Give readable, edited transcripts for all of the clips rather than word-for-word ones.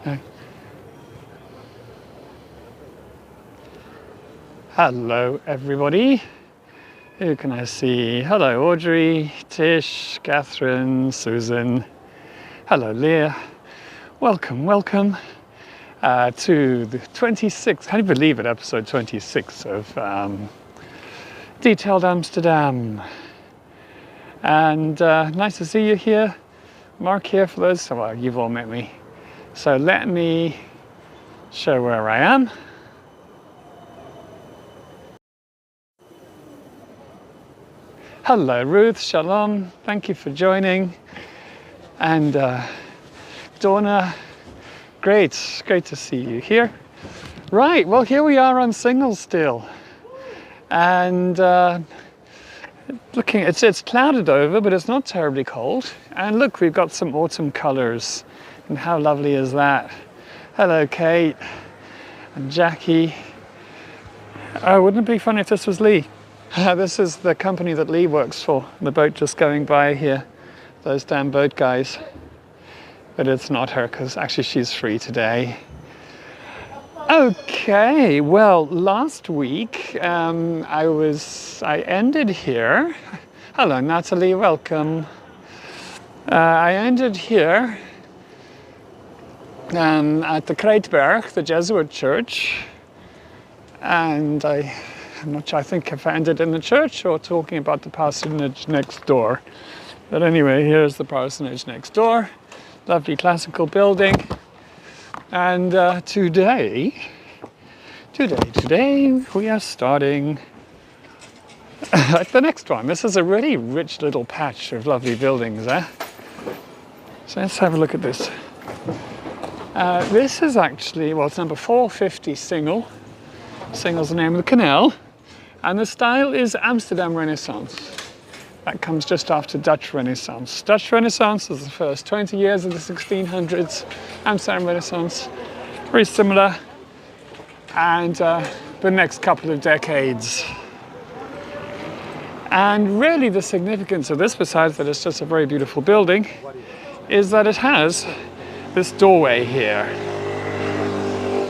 Uh, Hello, everybody. Who can I see? Hello, Audrey, Tish, Catherine, Susan. Hello, Leah. Welcome, welcome to the 26th, can you believe it, episode 26 of Detailed Amsterdam. And nice to see you here. Mark here for those, well, you've all met me. So let me show where I am. Hello, Ruth, shalom, thank you for joining. And Donna, great to see you here. Right, well, here we are on Singel still. And looking, it's clouded over, but it's not terribly cold. And look, we've got some autumn colors. And how lovely is that? Hello, Kate and Jackie. Oh, wouldn't it be funny if this was Lee? This is the company that Lee works for. The boat just going by here. Those damn boat guys. But it's not her, because actually she's free today. Okay, well, last week I ended here. Hello, Natalie, welcome. I ended here at the Kruidberg, the Jesuit church. And I'm not sure, I think if I ended in the church or talking about the parsonage next door. But anyway, here's the parsonage next door. Lovely classical building. And today we are starting the next one. This is a really rich little patch of lovely buildings there. So let's have a look at this. This is actually, well, it's number 450 Singel. Singel's the name of the canal. And the style is Amsterdam Renaissance. That comes just after Dutch Renaissance. Dutch Renaissance is the first 20 years of the 1600s. Amsterdam Renaissance, very similar. And the next couple of decades. And really the significance of this, besides that it's just a very beautiful building, is that it has this doorway here.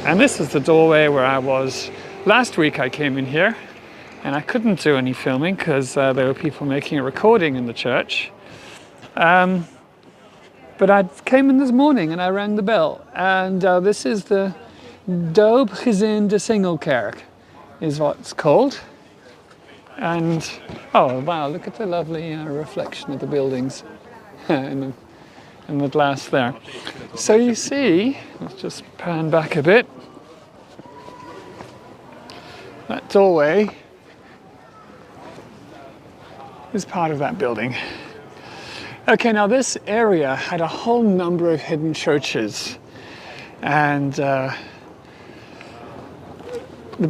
And this is the doorway where I was last week. I came in here. And I couldn't do any filming because there were people making a recording in the church. But I came in this morning and I rang the bell. And this is the Doopgezin de Singelkerk, is what it's called. And, oh wow, look at the lovely reflection of the buildings in the glass there. So you see, let's just pan back a bit. That doorway is part of that building. Okay, now this area had a whole number of hidden churches. And the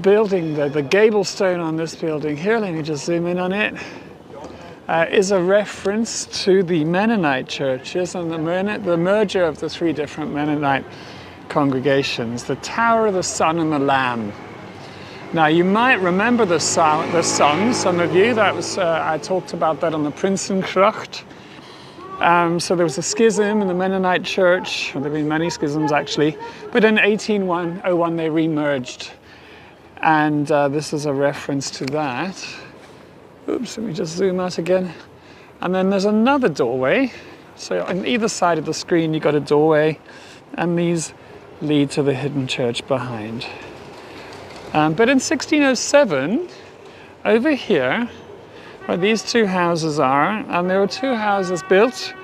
building, the gable stone on this building here, let me just zoom in on it, is a reference to the Mennonite churches and the merger of the three different Mennonite congregations, the Tower, the Sun, and the Lamb. Now you might remember the song, some of you, that was, I talked about that on the Prinsengracht. So there was a schism in the Mennonite church, there have been many schisms actually, but in 1801 they re-merged. And this is a reference to that. Oops, let me just zoom out again. And then there's another doorway. So on either side of the screen you've got a doorway, and these lead to the hidden church behind. But in 1607, over here, where these two houses are, and there were two houses built,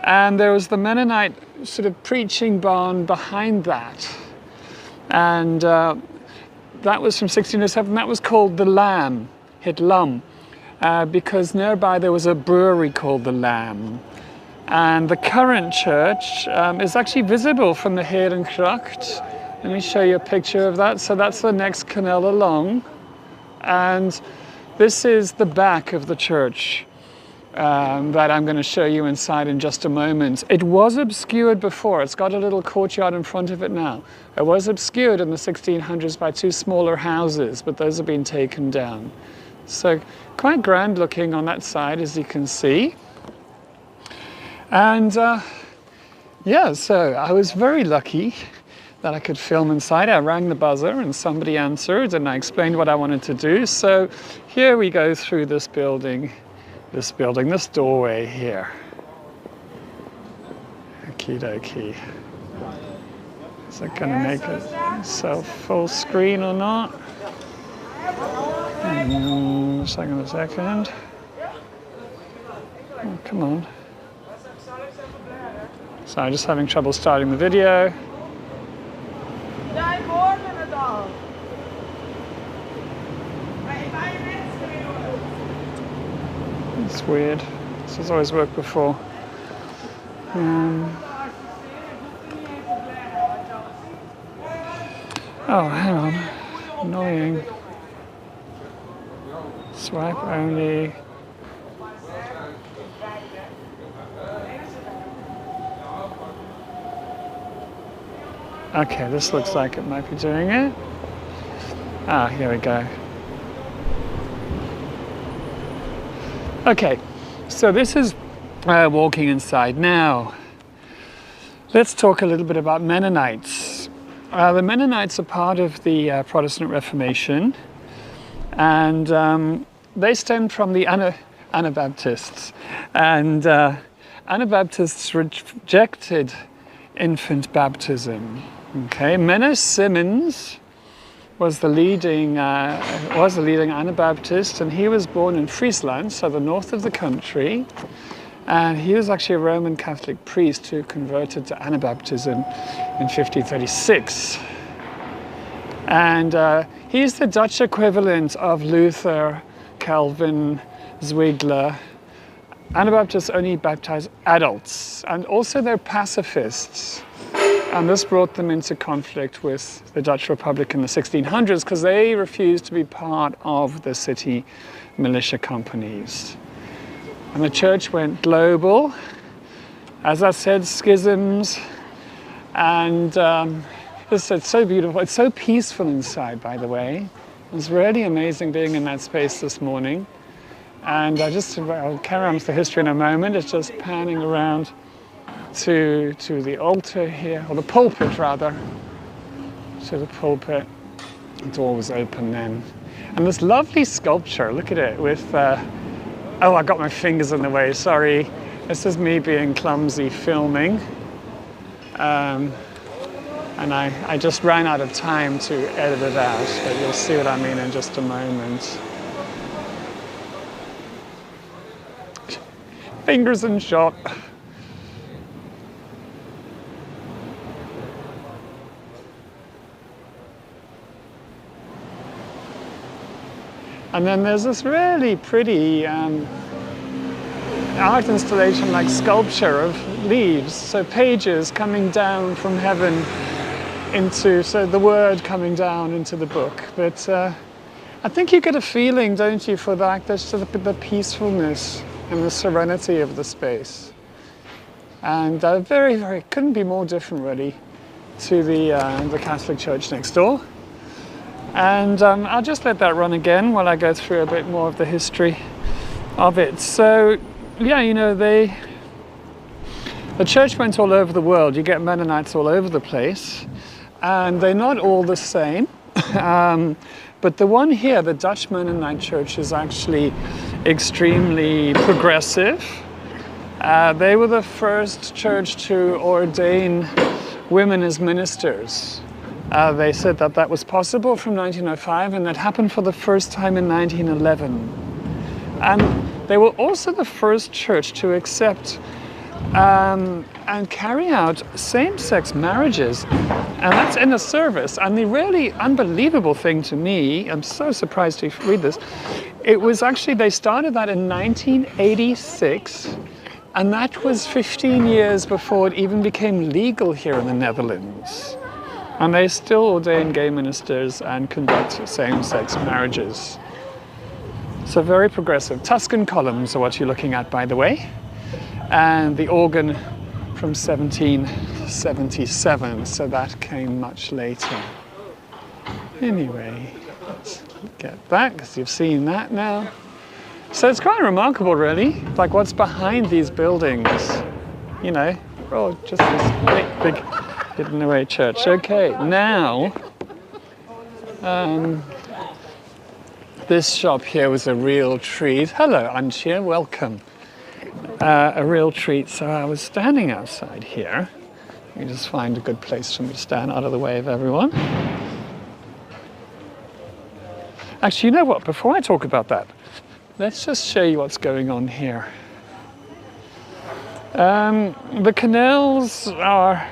and there was the Mennonite sort of preaching barn behind that. And that was from 1607, that was called the Lamb, Het Lam, because nearby there was a brewery called the Lamb. And the current church is actually visible from the Herengracht. Let me show you a picture of that. So that's the next canal along. And this is the back of the church that I'm going to show you inside in just a moment. It was obscured before. It's got a little courtyard in front of it now. It was obscured in the 1600s by two smaller houses, but those have been taken down. So quite grand looking on that side, as you can see. And yeah, so I was very lucky that I could film inside. I rang the buzzer and somebody answered and I explained what I wanted to do. So here we go through this doorway here. Okie dokie. Is it going to make itself full screen or not? A second. Oh, come on. So I'm just having trouble starting the video. It's weird. This has always worked before. Oh, hang on. Annoying. Swipe only. Okay, this looks like it might be doing it. Ah, here we go. Okay, so this is walking inside. Now, let's talk a little bit about Mennonites. The Mennonites are part of the Protestant Reformation, and they stemmed from the Anabaptists. And Anabaptists rejected infant baptism. Okay, Menno Simmons was the leading Anabaptist, and he was born in Friesland, so the north of the country. And he was actually a Roman Catholic priest who converted to Anabaptism in 1536. And he's the Dutch equivalent of Luther, Calvin, Zwingli. Anabaptists only baptize adults, and also they're pacifists. And this brought them into conflict with the Dutch Republic in the 1600s because they refused to be part of the city militia companies. And the church went global. As I said, schisms. And it's so beautiful. It's so peaceful inside, by the way. It was really amazing being in that space this morning. And I'll carry on with the history in a moment. It's just panning around to the altar here, or the pulpit rather. To the pulpit. The door was open then. And this lovely sculpture, look at it, with oh, I got my fingers in the way, sorry. This is me being clumsy filming. And I just ran out of time to edit it out, but you'll see what I mean in just a moment. Fingers in shot. And then there's this really pretty art installation, like sculpture of leaves, so pages coming down from heaven so the word coming down into the book. But I think you get a feeling, don't you, for that, there's the peacefulness and the serenity of the space. And very, very, couldn't be more different really to the Catholic Church next door. And I'll just let that run again while I go through a bit more of the history of it. So, yeah, you know, the church went all over the world. You get Mennonites all over the place, and they're not all the same. But the one here, the Dutch Mennonite Church, is actually extremely progressive. They were the first church to ordain women as ministers. They said that was possible from 1905, and that happened for the first time in 1911. And they were also the first church to accept and carry out same-sex marriages, and that's in a service. And the really unbelievable thing to me, I'm so surprised to read this, it was actually, they started that in 1986, and that was 15 years before it even became legal here in the Netherlands. And they still ordain gay ministers and conduct same-sex marriages. So very progressive. Tuscan columns are what you're looking at, by the way. And the organ from 1777, so that came much later. Anyway, let's get back, because you've seen that now. So it's quite remarkable, really, like what's behind these buildings, you know. Oh, just this great big hidden away church. Okay, now this shop here was a real treat. Hello, Antje, welcome. A real treat. So I was standing outside here. Let me just find a good place for me to stand out of the way of everyone. Actually, you know what? Before I talk about that, let's just show you what's going on here. The canals are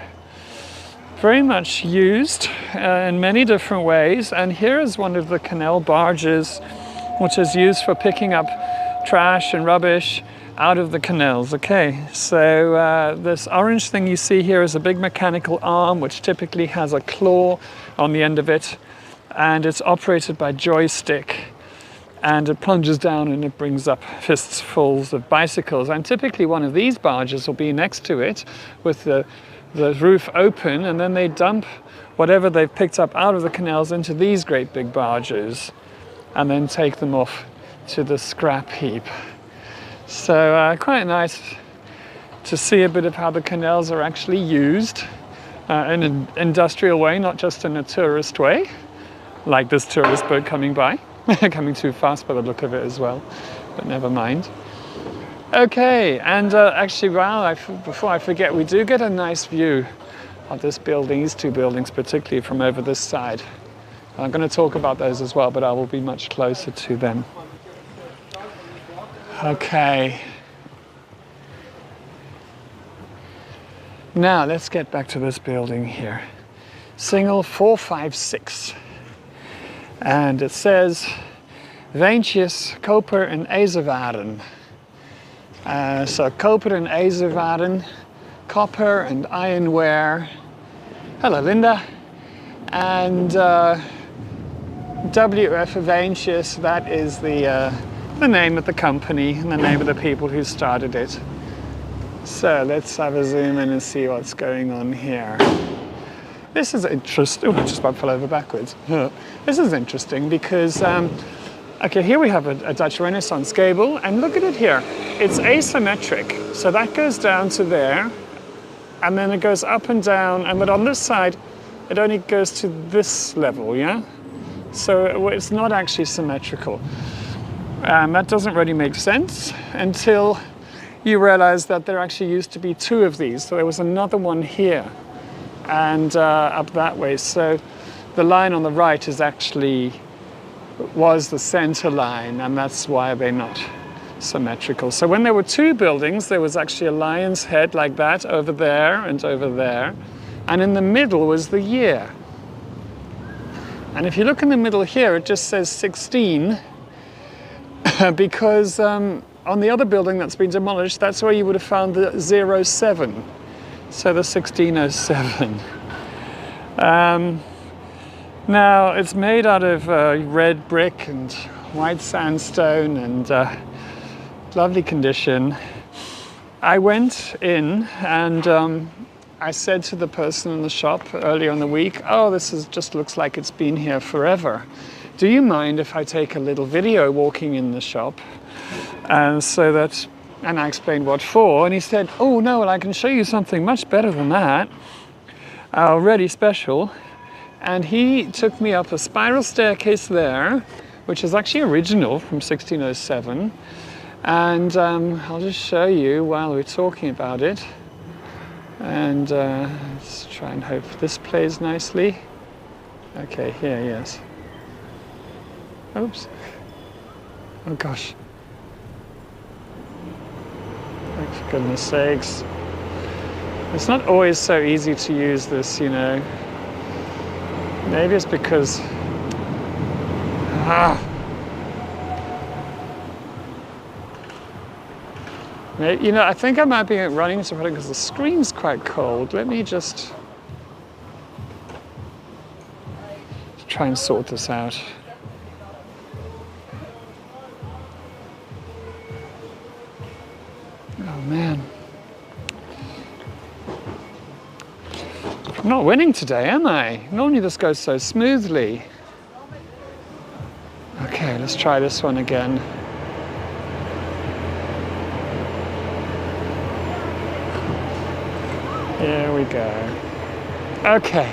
very much used in many different ways, and here is one of the canal barges which is used for picking up trash and rubbish out of the canals. Okay, so this orange thing you see here is a big mechanical arm which typically has a claw on the end of it, and it's operated by joystick, and it plunges down and it brings up fistfuls of bicycles. And typically one of these barges will be next to it with the roof open, and then they dump whatever they've picked up out of the canals into these great big barges and then take them off to the scrap heap. So quite nice to see a bit of how the canals are actually used in an industrial way, not just in a tourist way, like this tourist boat coming by. Coming too fast by the look of it as well, but never mind. Okay, and actually, before I forget, we do get a nice view of this building, these two buildings, particularly from over this side. I'm going to talk about those as well, but I will be much closer to them. Okay. Now, let's get back to this building here. Singel 456. And it says, Wijntjes, koper en ijzerwaren. So koper and ijzerwaren, copper and ironware. Hello, Linda. And WF Wijntjes, that is the name of the company and the name of the people who started it. So let's have a zoom in and see what's going on here. This is interesting. Oh, I just about fell over backwards. This is interesting because, okay, here we have a Dutch Renaissance gable, and look at it here. It's asymmetric. So that goes down to there, and then it goes up and down, but on this side, it only goes to this level, yeah? So it's not actually symmetrical. That doesn't really make sense until you realize that there actually used to be two of these. So there was another one here and up that way. So the line on the right was the center line, and that's why they're not symmetrical. So when there were two buildings, there was actually a lion's head like that over there and over there, and in the middle was the year. And if you look in the middle here, it just says 16 because on the other building that's been demolished, that's where you would have found the 07. So the 1607. Now it's made out of red brick and white sandstone and lovely condition. I went in and I said to the person in the shop earlier in the week, oh, just looks like it's been here forever. Do you mind if I take a little video walking in the shop? And I explained what for, and he said, oh no, well, I can show you something much better than that, already special. And he took me up a spiral staircase there, which is actually original from 1607. And I'll just show you while we're talking about it. And let's try and hope this plays nicely. Okay, here, yes. Oops. Oh gosh. For goodness sakes. It's not always so easy to use this, you know. Maybe it's because... Maybe, you know, I think I might be running into something because the screen's quite cold. Let me just try and sort this out. Oh man. I'm not winning today, am I? Normally this goes so smoothly. Okay, let's try this one again. we go. Okay,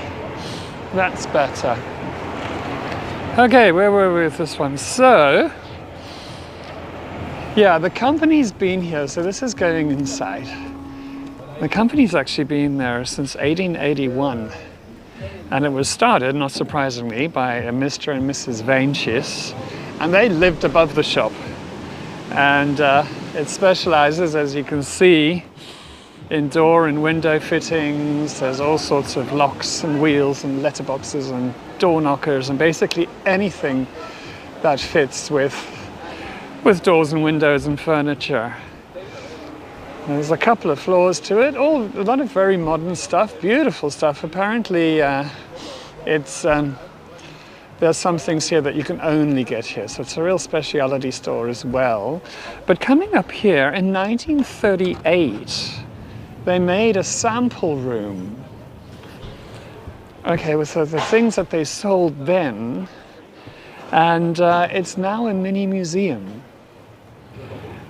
that's better. Okay, where were we with this one? So, yeah, the company's been here, so this is going inside. The company's actually been there since 1881. And it was started, not surprisingly, by a Mr. and Mrs. Vainchius, and they lived above the shop. And it specializes, as you can see, in door and window fittings. There's all sorts of locks and wheels and letterboxes and door knockers and basically anything that fits with doors and windows and furniture. There's a couple of floors to it, a lot of very modern stuff, beautiful stuff. Apparently there's some things here that you can only get here, so it's a real specialty store as well. But coming up here in 1938, they made a sample room. Okay, with the things that they sold then, and it's now a mini museum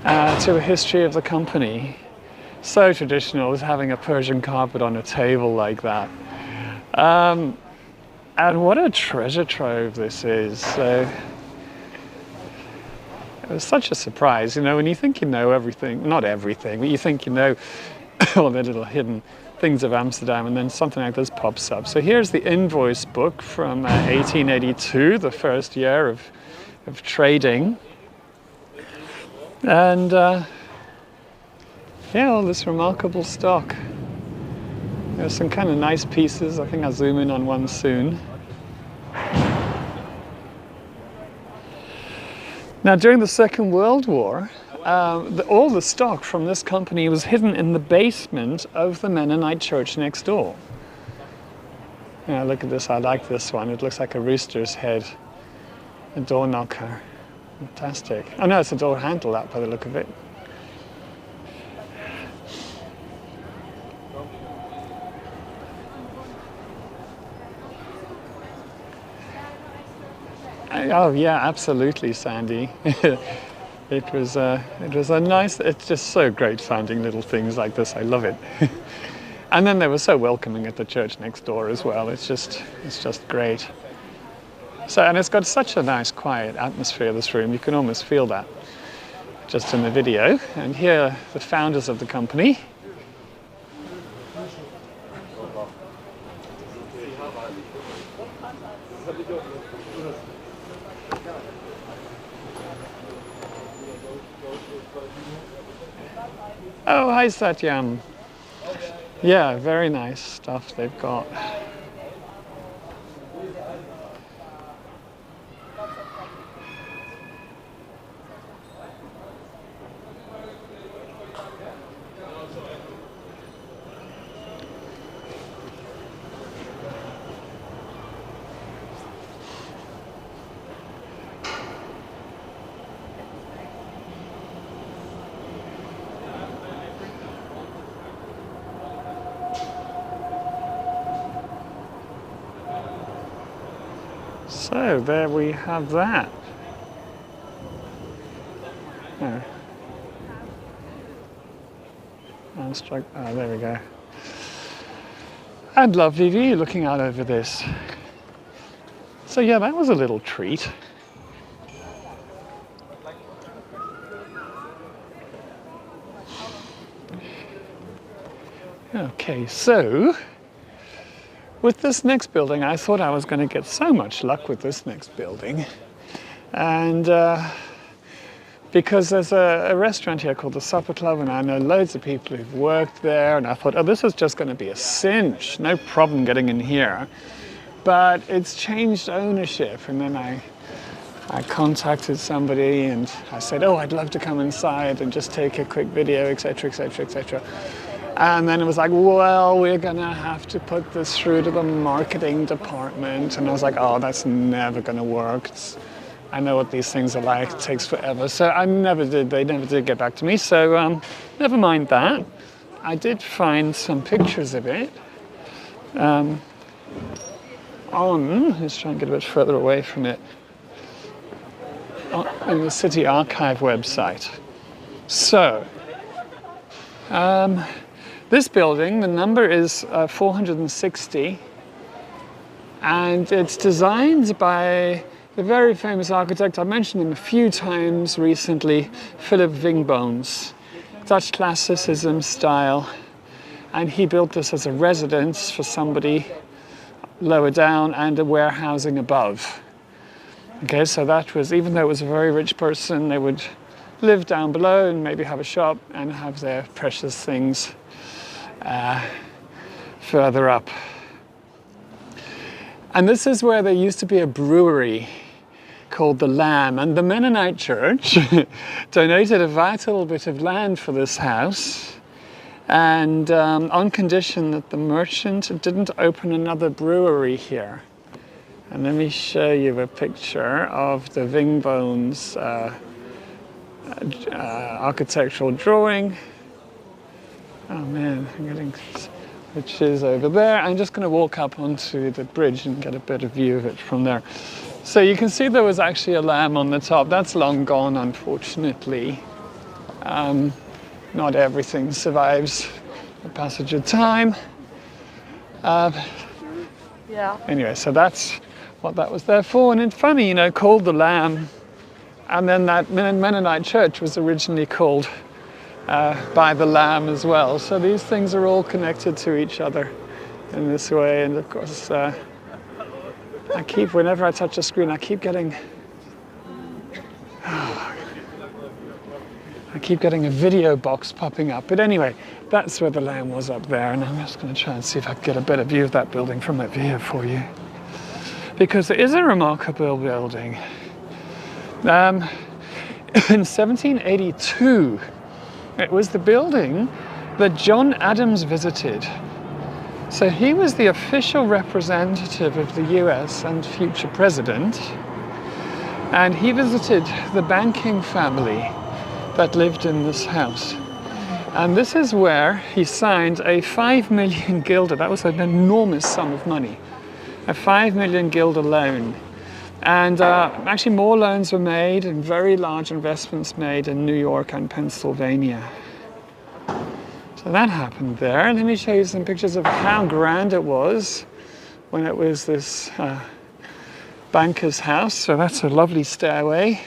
to a history of the company. So traditional, is having a Persian carpet on a table like that. And what a treasure trove this is. So it was such a surprise, you know, when you think you know everything, not everything, but you think you know all the little hidden things of Amsterdam, and then something like this pops up. So here's the invoice book from 1882, the first year of trading. And yeah, all this remarkable stock. There's some kind of nice pieces. I think I'll zoom in on one soon. Now, during the Second World War, all the stock from this company was hidden in the basement of the Mennonite church next door. Yeah, look at this. I like this one. It looks like a rooster's head, a door knocker. Fantastic. Oh no, it's a door handle, that, by the look of it. Oh yeah, absolutely, Sandy. It was a nice. It's just so great finding little things like this. I love it. And then they were so welcoming at the church next door as well. It's just great. So, and it's got such a nice, quiet atmosphere, this room. You can almost feel that just in the video. And here are the founders of the company. Oh, hi Satyam. Yeah, very nice stuff they've got. So there we have that. Oh. Oh, there we go. And lovely view looking out over this. So yeah, that was a little treat. Okay, so with this next building, I thought I was going to get so much luck with this next building. And because there's a restaurant here called the Supper Club, and I know loads of people who've worked there, and I thought, oh, this is just going to be a cinch, no problem getting in here. But it's changed ownership, and then I contacted somebody and I said, oh, I'd love to come inside and just take a quick video, etc., etc., etc. And then it was like, well, we're gonna have to put this through to the marketing department. And I was like, oh, that's never gonna work. I know what these things are like, it takes forever. So they never did get back to me. So never mind that. I did find some pictures of it let's try and get a bit further away from it, in the City Archive website. So, This building, the number is 460, and it's designed by the very famous architect, I mentioned him a few times recently, Philip Wingbones, Dutch classicism style, and he built this as a residence for somebody lower down and a warehousing above. Okay, so that was, even though it was a very rich person, they would live down below and maybe have a shop and have their precious things further up. And this is where there used to be a brewery called the Lamb, and the Mennonite Church donated a vital bit of land for this house, and on condition that the merchant didn't open another brewery here. And let me show you a picture of the Wingbones architectural drawing. Oh man, I'm getting, which is over there. I'm just going to walk up onto the bridge and get a better view of it from there. So you can see there was actually a lamb on the top. That's long gone, unfortunately. Not everything survives the passage of time. Yeah. Anyway, so that's what that was there for. And it's funny, you know, called the Lamb. And then that Mennonite church was originally called by the Lamb as well. So these things are all connected to each other in this way. And of course, whenever I touch a screen, I keep getting a video box popping up. But anyway, that's where the Lamb was up there. And I'm just going to try and see if I can get a better view of that building from up here for you. Because it is a remarkable building. In 1782, it was the building that John Adams visited. So he was the official representative of the US and future president. And he visited the banking family that lived in this house. And this is where he signed a 5 million guilder. That was an enormous sum of money. A 5 million guilder loan. And actually more loans were made and very large investments made in New York and Pennsylvania. So that happened there. Let me show you some pictures of how grand it was when it was this banker's house. So that's a lovely stairway.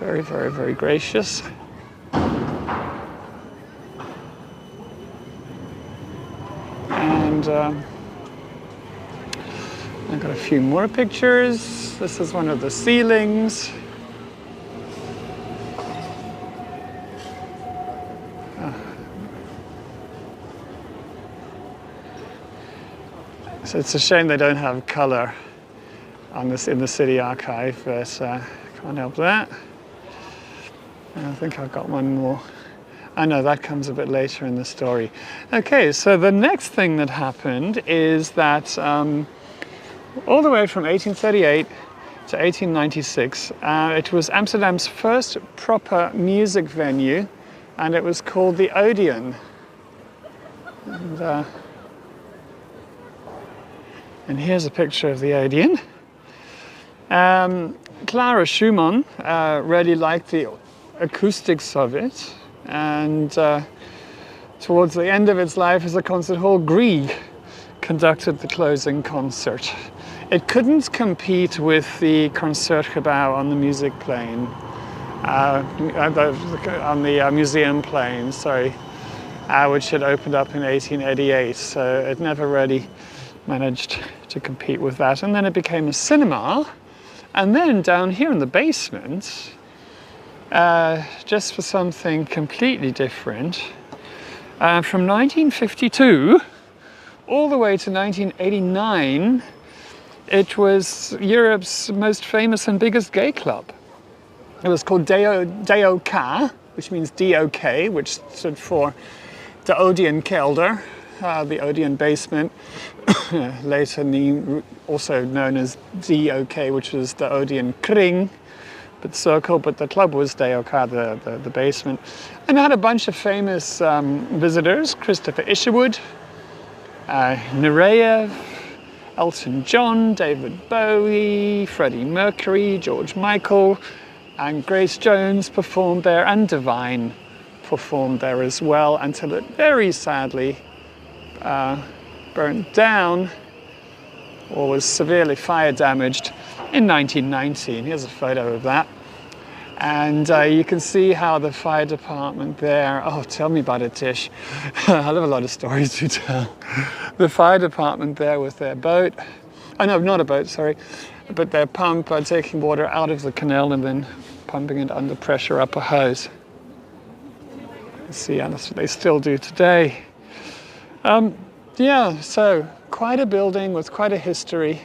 Very, very, very gracious. And I've got a few more pictures. This is one of the ceilings. So it's a shame they don't have color on this in the city archive, but can't help that. I think I've got one more. I know that comes a bit later in the story. Okay, so the next thing that happened is that all the way from 1838 to 1896, it was Amsterdam's first proper music venue, and it was called the Odeon. And here's a picture of the Odeon. Clara Schumann really liked the acoustics of it, and towards the end of its life as a concert hall, Grieg conducted the closing concert. It couldn't compete with the Concertgebouw on the music plane, on the museum plane, sorry, which had opened up in 1888, so it never really managed to compete with that. And then it became a cinema, and then down here in the basement, just for something completely different, from 1952 all the way to 1989, it was Europe's most famous and biggest gay club. It was called DOK, which means DOK, which stood for the Odeon Kelder, the Odeon basement, later also known as DOK, which was the Odeon Kring, but circle, but the club was DOK, the basement. And it had a bunch of famous visitors: Christopher Isherwood, Nureyev, Elton John, David Bowie, Freddie Mercury, George Michael, and Grace Jones performed there, and Divine performed there as well until it very sadly burnt down or was severely fire damaged in 1919. Here's a photo of that. And you can see how the fire department there, oh, tell me about it, Tish. I have a lot of stories to tell. The fire department there with their boat, oh no, not a boat, sorry, but their pump taking water out of the canal and then pumping it under pressure up a hose. See, that's what they still do today. Yeah, so quite a building with quite a history,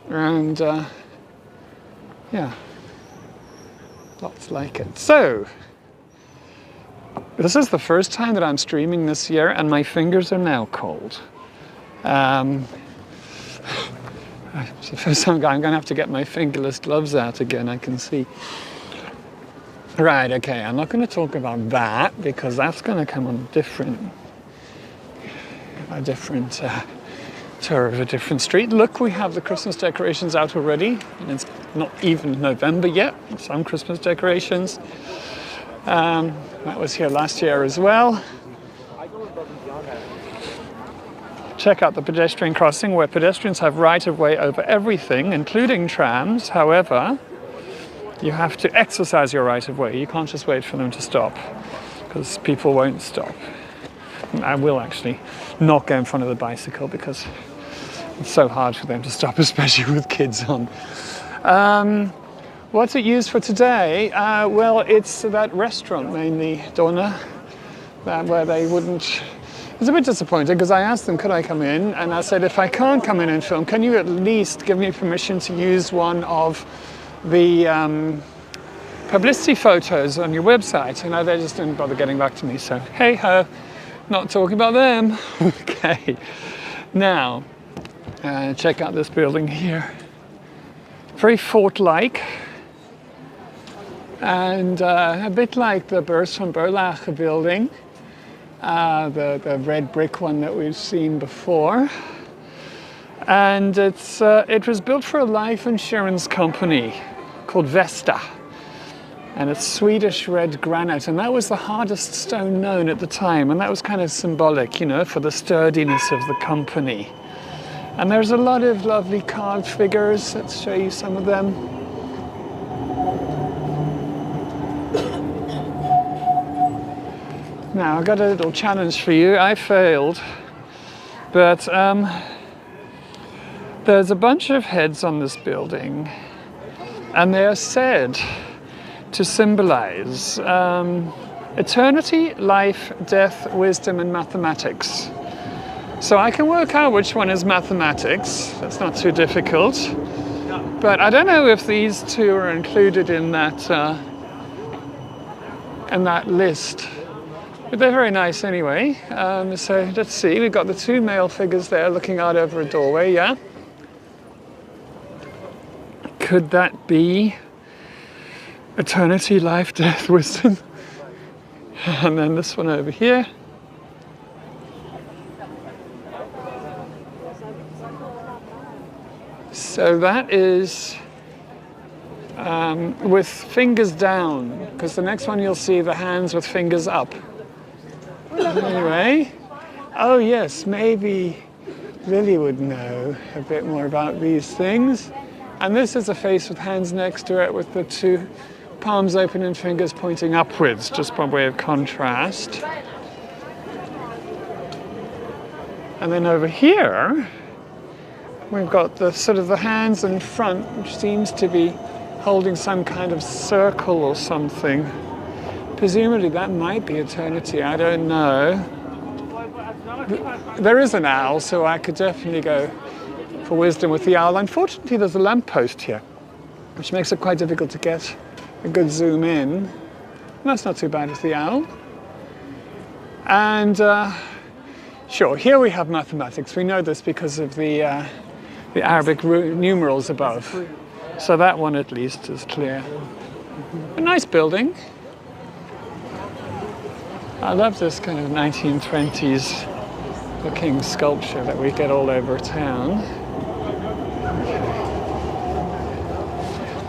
and yeah, lots like it. So, this is the first time that I'm streaming this year, and my fingers are now cold. It's the first time I'm going to have to get my fingerless gloves out again, I can see. Right, okay, I'm not going to talk about that because that's going to come on a different tour of a different street. Look, we have the Christmas decorations out already, and it's not even November yet. Some Christmas decorations. That was here last year as well. Check out the pedestrian crossing where pedestrians have right-of-way over everything, including trams. However, you have to exercise your right-of-way. You can't just wait for them to stop, because people won't stop. I will actually not go in front of the bicycle because it's so hard for them to stop, especially with kids on. What's it used for today? Well, it's that restaurant mainly, Donna, where they wouldn't... I was a bit disappointed because I asked them, could I come in? And I said, if I can't come in and film, can you at least give me permission to use one of the publicity photos on your website? And they just didn't bother getting back to me, so hey ho, not talking about them. Okay, now check out this building here. Very fort-like, and a bit like the Beurs van Berlage building, the red brick one that we've seen before. And it was built for a life insurance company called Vesta. And it's Swedish red granite, and that was the hardest stone known at the time, and that was kind of symbolic, you know, for the sturdiness of the company. And there's a lot of lovely carved figures. Let's show you some of them. Now, I've got a little challenge for you. I failed, but there's a bunch of heads on this building, and they are said to symbolize eternity, life, death, wisdom, and mathematics. So I can work out which one is mathematics. That's not too difficult. But I don't know if these two are included in that list. But they're very nice anyway. So let's see. We've got the two male figures there looking out over a doorway, yeah? Could that be eternity, life, death, wisdom? And then this one over here. So that is with fingers down, because the next one you'll see the hands with fingers up. Anyway, oh yes, maybe Lily would know a bit more about these things. And this is a face with hands next to it with the two palms open and fingers pointing upwards, just by way of contrast. And then over here, we've got the sort of the hands in front, which seems to be holding some kind of circle or something. Presumably that might be eternity, I don't know. There is an owl, so I could definitely go for wisdom with the owl. Unfortunately, there's a lamppost here, which makes it quite difficult to get a good zoom in. And that's not too bad with the owl. And sure, here we have mathematics. We know this because of the Arabic numerals above. So that one at least is clear. A nice building. I love this kind of 1920s looking sculpture that we get all over town.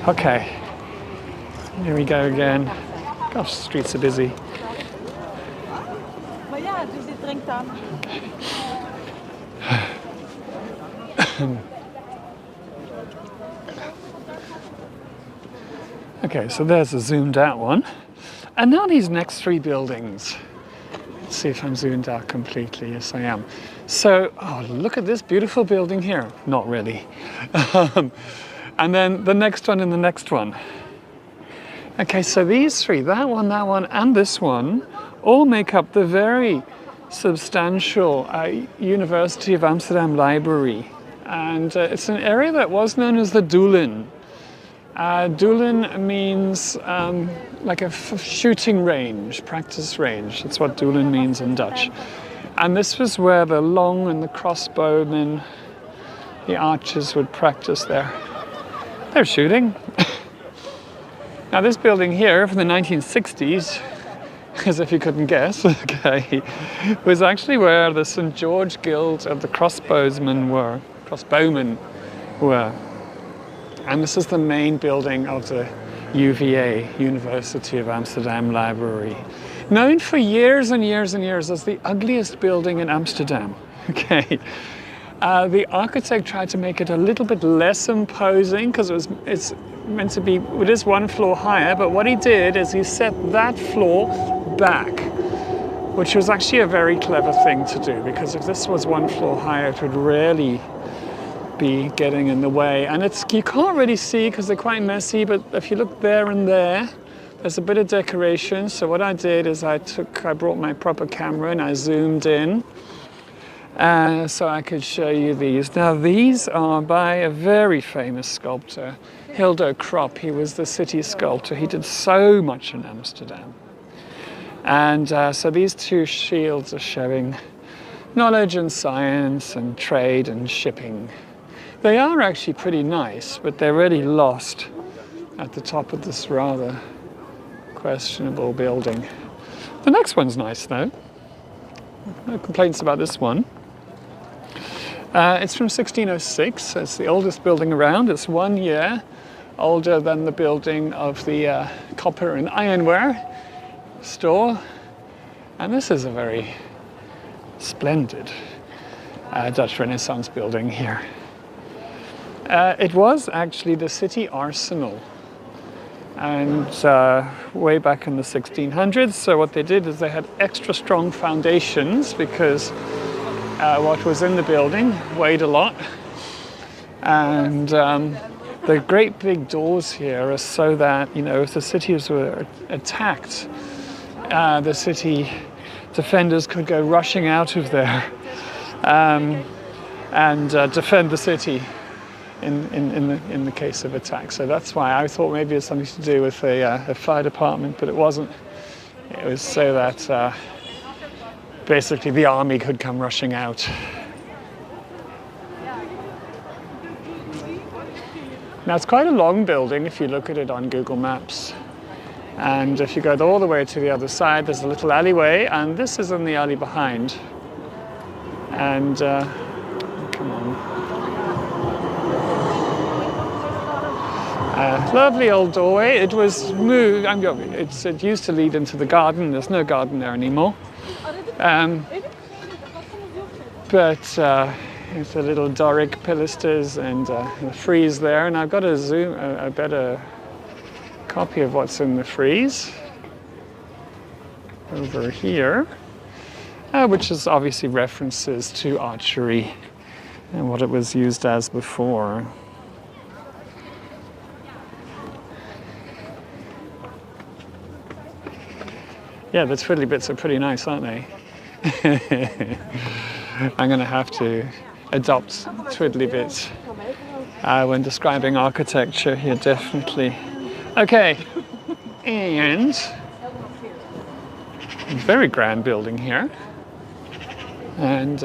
Okay, here we go again. Gosh, the streets are busy. Okay, so there's a zoomed out one. And now these next three buildings. Let's see if I'm zoomed out completely. Yes, I am. So, oh, look at this beautiful building here. Not really. And then the next one and the next one. Okay, so these three, that one, and this one, all make up the very substantial University of Amsterdam library. And it's an area that was known as the Doelen. Doelen means like a shooting range, practice range. That's what Doelen means in Dutch. And this was where the long and the crossbowmen, the archers would practice there. They're shooting. Now this building here from the 1960s, as if you couldn't guess, okay, was actually where the St. George Guild of the crossbowmen were. And this is the main building of the UvA, University of Amsterdam Library. Known for years and years and years as the ugliest building in Amsterdam, okay. The architect tried to make it a little bit less imposing because it's meant to be, it is one floor higher, but what he did is he set that floor back, which was actually a very clever thing to do, because if this was one floor higher, it would really be getting in the way. And you can't really see because they're quite messy, but if you look there and there, there's a bit of decoration. So what I did is I brought my proper camera and I zoomed in. So I could show you these. Now these are by a very famous sculptor, Hildo Krop. He was the city sculptor. He did so much in Amsterdam. And so these two shields are showing knowledge and science and trade and shipping. They are actually pretty nice, but they're really lost at the top of this rather questionable building. The next one's nice though. No complaints about this one. It's from 1606. It's the oldest building around. It's 1 year older than the building of the copper and ironware store. And this is a very splendid Dutch Renaissance building here. It was actually the city arsenal, and way back in the 1600s. So what they did is they had extra strong foundations because what was in the building weighed a lot, and the great big doors here are so that, you know, if the cities were attacked, the city defenders could go rushing out of there and defend the city in the case of attack. So that's why I thought maybe it's something to do with a fire department, but it wasn't. It was so that basically the army could come rushing out. Now it's quite a long building if you look at it on Google Maps. And if you go all the way to the other side, there's a little alleyway, and this is in the alley behind. And come on. Lovely old doorway. It was moved. It used to lead into the garden. There's no garden there anymore. But it's a little Doric pilasters and a frieze there. And I've got a better copy of what's in the frieze over here, which is obviously references to archery and what it was used as before. Yeah, the twiddly bits are pretty nice, aren't they? I'm going to have to adopt twiddly bits when describing architecture here, definitely. Okay, and a very grand building here. And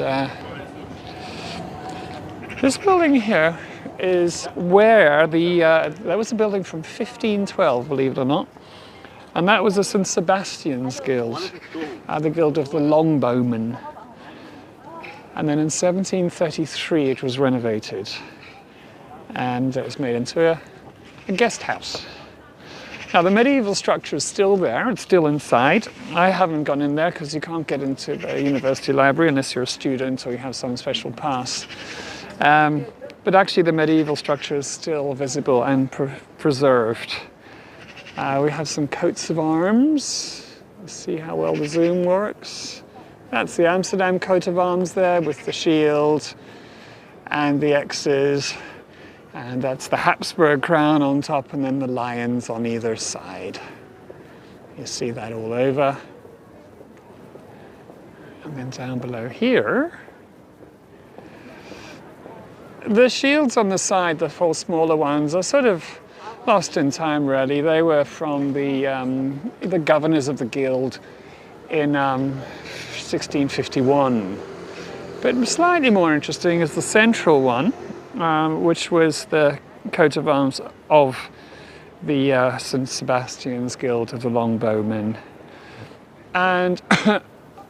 this building here is where that was a building from 1512, believe it or not. And that was the St. Sebastian's Guild, the Guild of the Longbowmen. And then in 1733 it was renovated, and it was made into a guest house. Now the medieval structure is still there, it's still inside. I haven't gone in there because you can't get into the university library unless you're a student or you have some special pass. But actually the medieval structure is still visible and preserved. We have some coats of arms. Let's see how well the zoom works. That's the Amsterdam coat of arms there with the shield and the X's. And that's the Habsburg crown on top and then the lions on either side. You see that all over. And then down below here, the shields on the side, the four smaller ones, are sort of lost in time really. They were from the governors of the guild in 1651. But slightly more interesting is the central one, which was the coat of arms of the St. Sebastian's Guild of the Longbowmen. And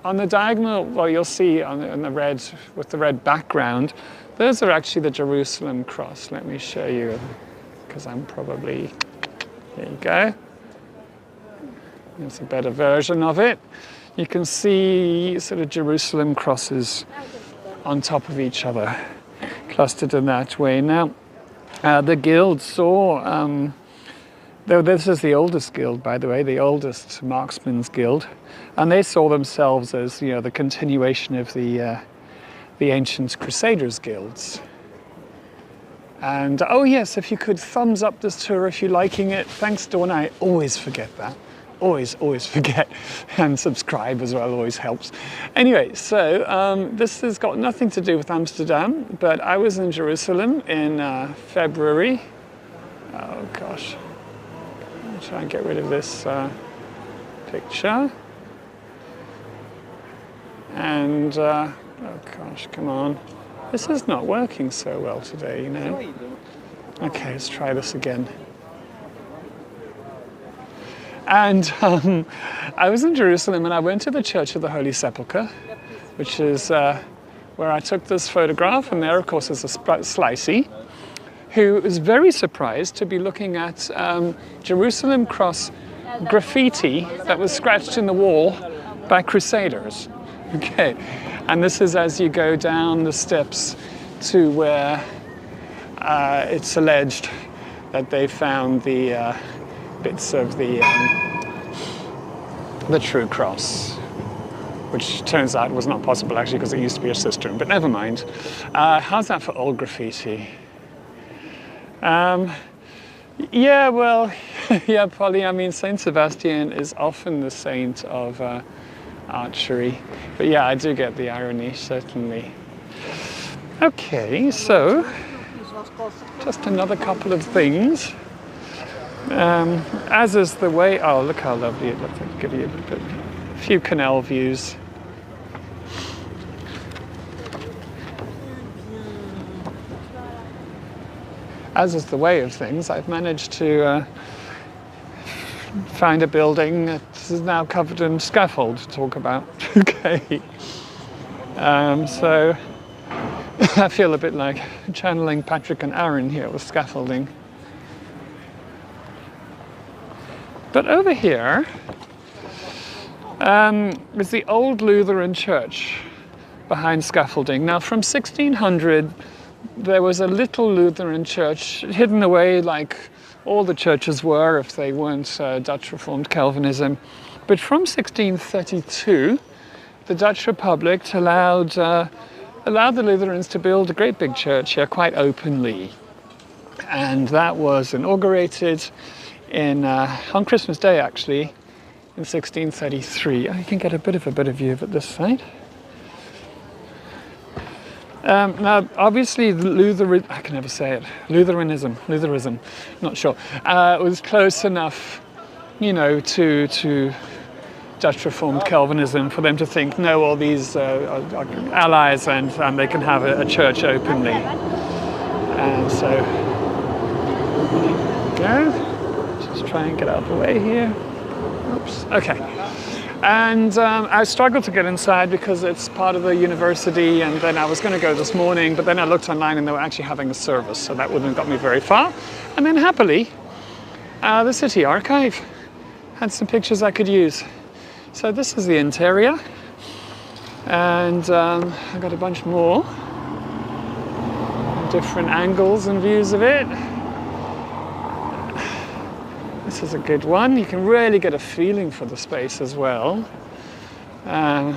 on the diagonal, well, you'll see on the red, with the red background, those are actually the Jerusalem cross. Let me show you, because I'm probably, there you go. There's a better version of it. You can see sort of Jerusalem crosses on top of each other, clustered in that way. Now, the guild saw, though this is the oldest guild, by the way, the oldest marksmen's guild, and they saw themselves as, you know, the continuation of the ancient Crusaders guilds. And oh yes, if you could thumbs up this tour if you're liking it. Thanks, Dawn. I always forget that. Always forget. And subscribe as well, always helps. Anyway, so this has got nothing to do with Amsterdam, but I was in Jerusalem in February. Oh gosh. I'll try and get rid of this picture. And oh gosh, come on. This is not working so well today, you know. Okay, let's try this again. And I was in Jerusalem and I went to the Church of the Holy Sepulchre, which is where I took this photograph. And there, of course, is a Slicey, who was very surprised to be looking at Jerusalem cross graffiti that was scratched in the wall by Crusaders. Okay, and this is as you go down the steps to where it's alleged that they found the bits of the true cross, which turns out was not possible actually because it used to be a cistern, but never mind. How's that for old graffiti? Yeah, well, yeah, Polly, I mean, Saint Sebastian is often the saint of archery. But yeah, I do get the irony, certainly. Okay, so just another couple of things. As is the way, oh, look how lovely it looks. I'll give you a few canal views. As is the way of things, I've managed to find a building that is now covered in scaffold to talk about. Okay. So I feel a bit like channeling Patrick and Aaron here with scaffolding. But over here is the old Lutheran church behind scaffolding. Now from 1600 there was a little Lutheran church hidden away like all the churches were if they weren't Dutch Reformed Calvinism. But from 1632 the Dutch Republic allowed the Lutherans to build a great big church here quite openly. And that was inaugurated on Christmas Day, actually, in 1633. You can get a bit of a better view of it this side. Now, obviously, I can never say it. Lutheranism, not sure. Was close enough, you know, to Dutch Reformed Calvinism for them to think, no, all these are allies and they can have a church openly. And so, there we go. Just try and get out of the way here. Oops. Okay. And I struggled to get inside because it's part of the university, and then I was going to go this morning, but then I looked online and they were actually having a service, so that wouldn't have got me very far. And then happily, The city archive had some pictures I could use. So this is the interior, and I got a bunch more different angles and views of it. This is a good one. You can really get a feeling for the space as well. And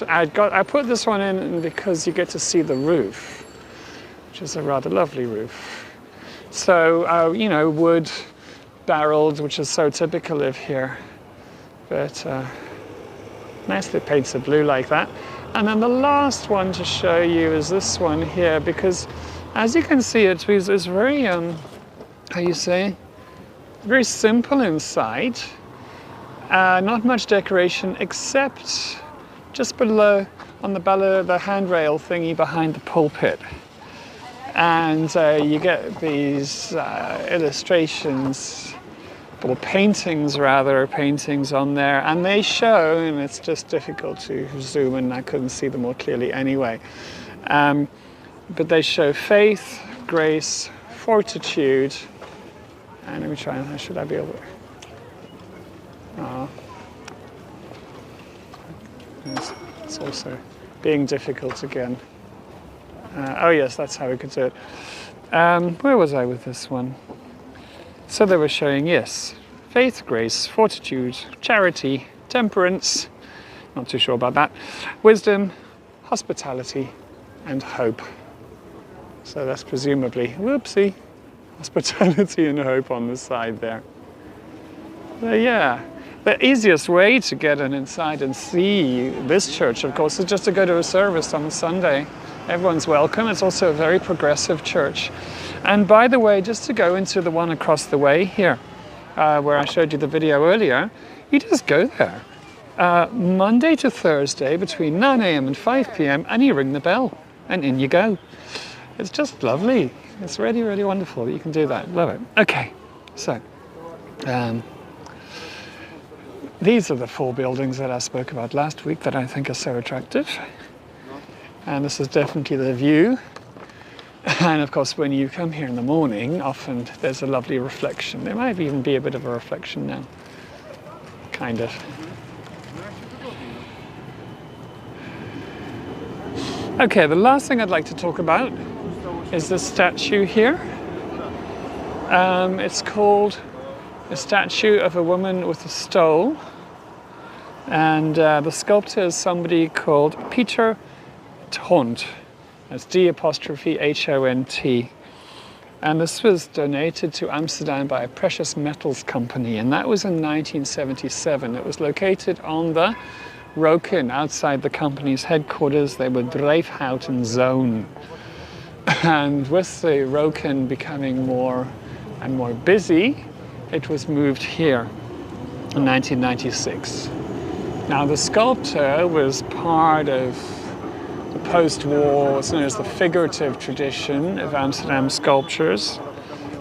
I put this one in because you get to see the roof, which is a rather lovely roof. So you know, wood barreled, which is so typical of here, but nicely painted blue like that. And then the last one to show you is this one here, because as you can see, it's very how you say, very simple inside. Not much decoration except just below on the handrail thingy behind the pulpit. And you get these illustrations, or paintings on there, and they show, and it's just difficult to zoom in, I couldn't see them more clearly anyway, but they show faith, grace, fortitude, and let me try, should I be able to? It's also being difficult again. Oh yes, that's how we could do it. Where was I with this one? So they were showing, yes, faith, grace, fortitude, charity, temperance, not too sure about that, wisdom, hospitality, and hope. So that's presumably, whoopsie, hospitality and hope on the side there. But yeah, the easiest way to get inside and see this church, of course, is just to go to a service on Sunday. Everyone's welcome. It's also a very progressive church. And by the way, just to go into the one across the way here, where I showed you the video earlier, you just go there. Monday to Thursday between 9 a.m. and 5 p.m. and you ring the bell and in you go. It's just lovely. It's really, really wonderful that you can do that. Love it. Okay, so these are the 4 buildings that I spoke about last week that I think are so attractive. And this is definitely the view. And of course, when you come here in the morning, often there's a lovely reflection. There might even be a bit of a reflection now. Kind of. Okay, the last thing I'd like to talk about is this statue here. It's called a statue of a woman with a stole. And the sculptor is somebody called Peter Thont. That's D''H''O''N''T. And this was donated to Amsterdam by a precious metals company, and that was in 1977. It was located on the Roken, outside the company's headquarters. They were Drijfhouten Zone. And with the Roken becoming more and more busy, it was moved here in 1996. Now the sculptor was part of the post-war, what's known as the figurative tradition of Amsterdam sculptures,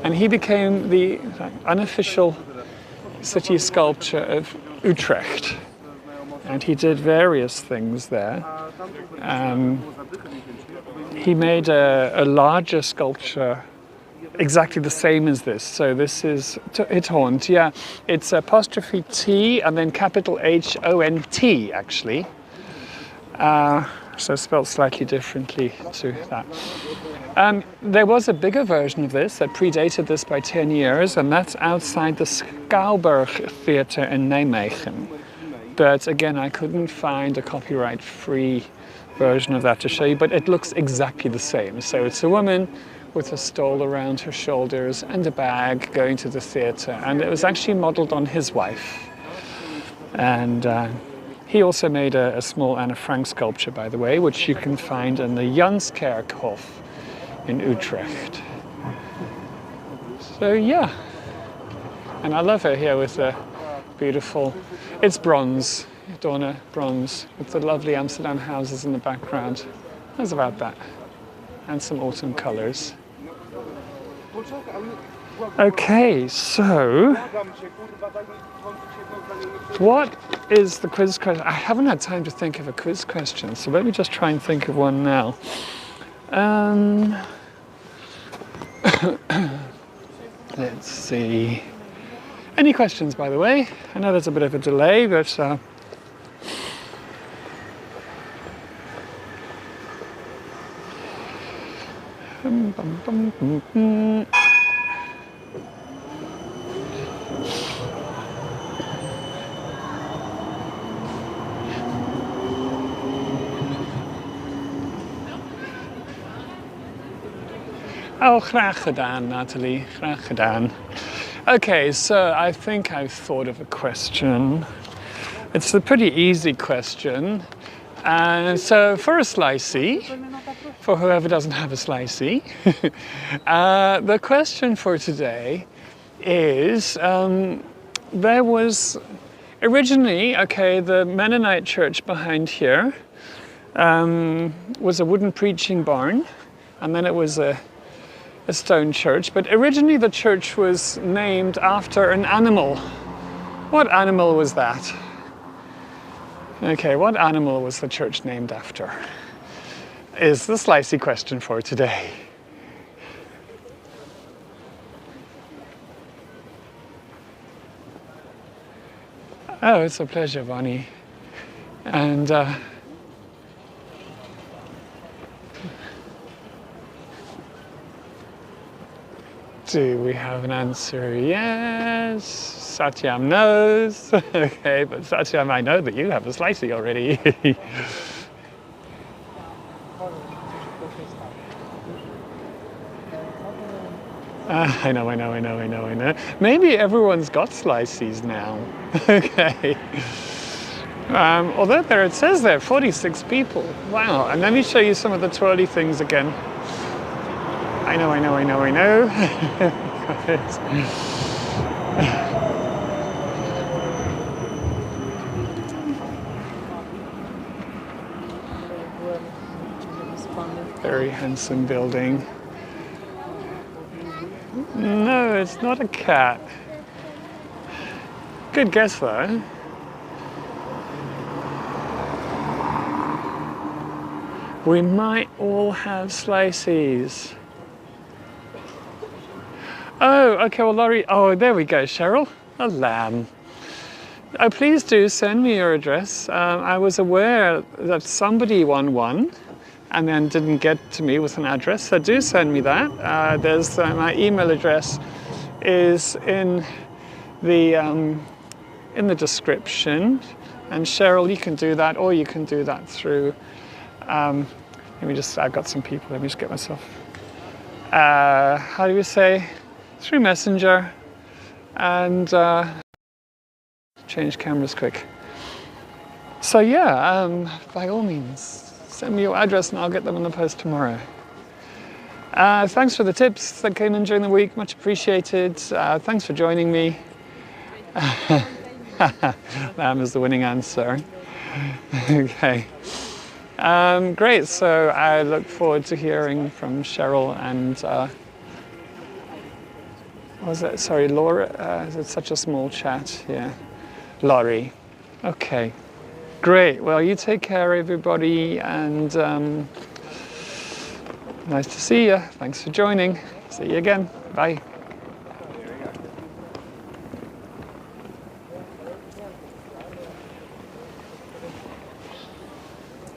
and he became the unofficial city sculptor of Utrecht. And he did various things there. He made a larger sculpture exactly the same as this. So this is Thont, yeah. It's apostrophe T and then capital H-O-N-T, actually. So spelled slightly differently to that. There was a bigger version of this that predated this by 10 years, and that's outside the Schouwburg Theatre in Nijmegen. But again, I couldn't find a copyright-free version of that to show you, but it looks exactly the same. So it's a woman with a stole around her shoulders and a bag going to the theatre, and it was actually modelled on his wife. And he also made a small Anne Frank sculpture, by the way, which you can find in the Janskerkhof in Utrecht. So yeah, and I love her here with the beautiful, it's bronze, Donna bronze, with the lovely Amsterdam houses in the background. How's about that? And some autumn colours. Okay, so what is the quiz question? I haven't had time to think of a quiz question, so let me just try and think of one now. Let's see. Any questions, by the way? I know there's a bit of a delay, but oh, graag gedaan, Natalie. Graag gedaan. Okay, so I think I've thought of a question. It's a pretty easy question. And so for a slicey, for whoever doesn't have a slicey, the question for today is, there was originally, okay, the Mennonite church behind here was a wooden preaching barn, and then it was a stone church, but originally the church was named after an animal. What animal was that? Okay, what animal was the church named after? Is the slicey question for today. Oh, it's a pleasure, Bonnie. And do we have an answer? Yes. Satyam knows. Okay, but Satyam, I know that you have a slicey already. I know. Maybe everyone's got slices now. Okay. Although there it says there, 46 people. Wow. And let me show you some of the twirly things again. I know. Very handsome building. No, it's not a cat. Good guess though. We might all have slices. Oh, okay, well, Laurie, oh, there we go, Cheryl, a lamb. Oh, please do send me your address. I was aware that somebody won one and then didn't get to me with an address, so do send me that. There's my email address is in the description, and Cheryl, you can do that, or you can do that through, I've got some people, let me just get myself, how do you say? Through Messenger, and change cameras quick. So yeah, by all means, send me your address and I'll get them in the post tomorrow. Thanks for the tips that came in during the week, much appreciated. Thanks for joining me. Lamb is the winning answer. Okay. Great, so I look forward to hearing from Cheryl and was it? Sorry, Laura. It's such a small chat. Yeah, Laurie. Okay, great. Well, you take care, everybody, and nice to see you. Thanks for joining. See you again. Bye.